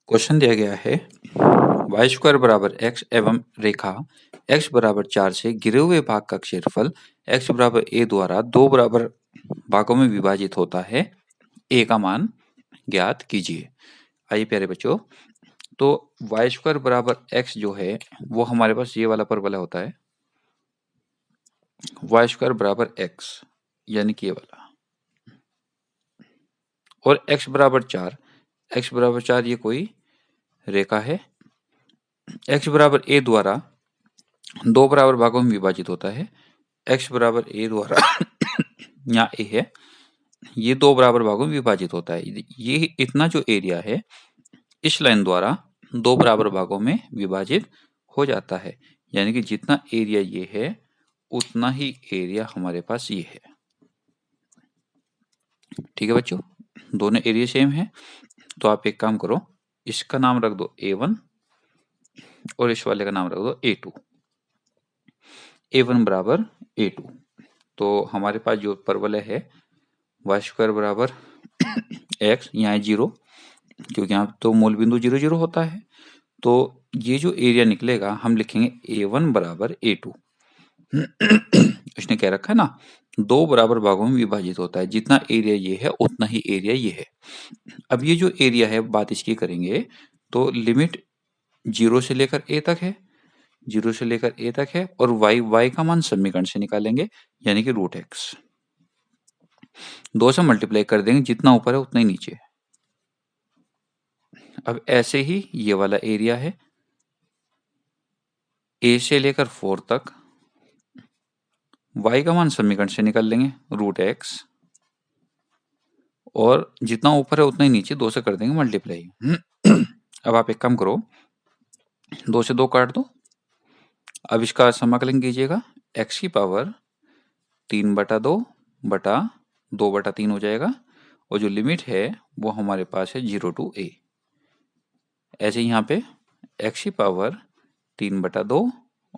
Question दिया गया है वाई स्क्वायर बराबर एक्स एवं रेखा एक्स बराबर 4 से घिरे हुए भाग का क्षेत्रफल एक्स बराबर ए द्वारा दो बराबर भागों में विभाजित होता है, ए का मान ज्ञात कीजिए। आइए प्यारे बच्चों, तो वाई स्क्वायर बराबर एक्स जो है वो हमारे पास ये वाला परवलय होता है, वाई स्क्वायर बराबर एक्स यानी कि ये वाला, और एक्स बराबर 4, एक्स बराबर 4 ये कोई रेखा है, एक्स बराबर ए द्वारा दो बराबर भागों में विभाजित होता है, एक्स बराबर ए द्वारा यहाँ ए है, ये दो बराबर भागों में विभाजित होता है। ये इतना जो एरिया है इस लाइन द्वारा दो बराबर भागों में विभाजित हो जाता है, यानी कि जितना एरिया ये है उतना ही एरिया हमारे पास ये है। ठीक है बच्चों, दोनों एरिया सेम है, तो आप एक काम करो, इसका नाम रख दो A1 और इस वाले का नाम रख दो A2। A1 बराबर A2, तो हमारे पास जो परवलय है वाई स्क्वायर बराबर एक्स, यहाँ 0 क्योंकि यहाँ तो मूल बिंदु 0 0 होता है, तो ये जो एरिया निकलेगा हम लिखेंगे A1 बराबर A2। इसने क्या रखा है ना, दो बराबर भागों में विभाजित होता है, जितना एरिया ये है उतना ही एरिया ये है। अब ये जो एरिया है बात इसकी करेंगे तो लिमिट 0 से लेकर a तक है, 0 से लेकर a तक है, और y का मान समीकरण से निकालेंगे यानी कि √x, 2 से मल्टीप्लाई कर देंगे, जितना ऊपर है उतना ही नीचे। अब ऐसे ही ये वाला एरिया है, a से लेकर 4 तक, y का मान समीकरण से निकाल लेंगे √x, और जितना ऊपर है उतना ही नीचे, 2 से कर देंगे मल्टीप्लाई। अब आप एक काम करो, 2 से 2 काट दो, अब इसका समाकलन कीजिएगा, x की पावर 3/2 बटा 2/3 हो जाएगा, और जो लिमिट है वो हमारे पास है 0 to a। ऐसे यहाँ पे x की पावर 3/2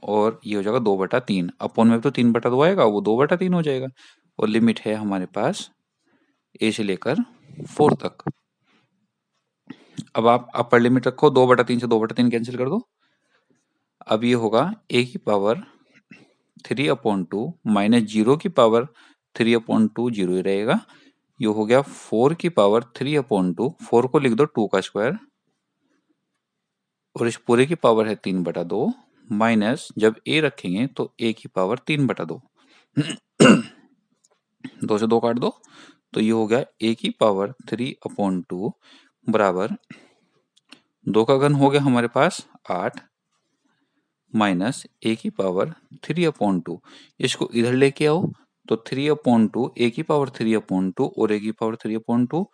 और ये हो जाएगा 2/3, अपॉन में तो 3/2 आएगा, वो 2/3 हो जाएगा, और लिमिट है हमारे पास a से लेकर 4 तक। अब आप अपर लिमिट रखो, 2/3 से 2/3 कैंसिल कर दो, अब ये होगा a की पावर 3/2 माइनस 0 की पावर 3/2, 0 ही रहेगा, ये हो गया 4 की पावर 3/2, 4 को लिख दो 2 का स्क्वायर, और इस पूरे की पावर है 3/2, माइनस जब a रखेंगे तो a की पावर 3/2, 2 से 2 काट दो, तो ये हो गया a की पावर 3/2 बराबर 2 का घन हो गया हमारे पास 8, माइनस a की पावर 3/2, इसको इधर लेके आओ तो 3/2, a की पावर 3/2 और a की पावर 3/2,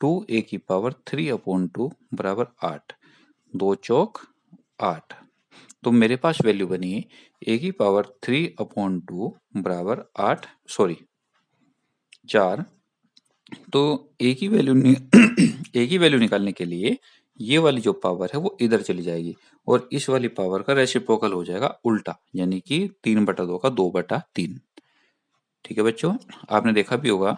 2a की पावर 3/2 बराबर 8, 2 चौक 8, तो मेरे पास वैल्यू बनी a की पावर 3/2 बराबर 8, सॉरी 4। तो a की वैल्यू a की वैल्यू निकालने के लिए ये वाली जो पावर है वो इधर चली जाएगी, और इस वाली पावर का रेसिप्रोकल हो जाएगा उल्टा, यानी कि 3/2 का 2/3। ठीक है बच्चों, आपने देखा भी होगा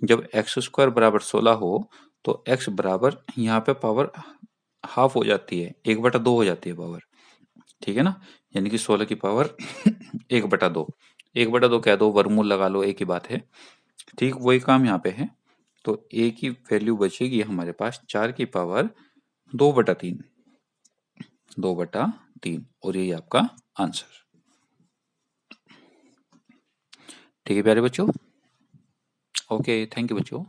जब x² बराबर 16 हो तो x बराबर यहाँ पे पावर हाफ हो जाती है, 1/2 हो जाती है पावर। ठीक है ना, यानी कि 16 की पावर 1/2, 1/2 कह दो, वर्गमूल लगा लो, एक ही बात है। ठीक वही काम यहाँ पे है, तो a की वैल्यू बचेगी हमारे पास 4 की पावर 2/3, 2/3, और यही आपका आंसर। ठीक है प्यारे बच्चों, ओके, थैंक यू बच्चों।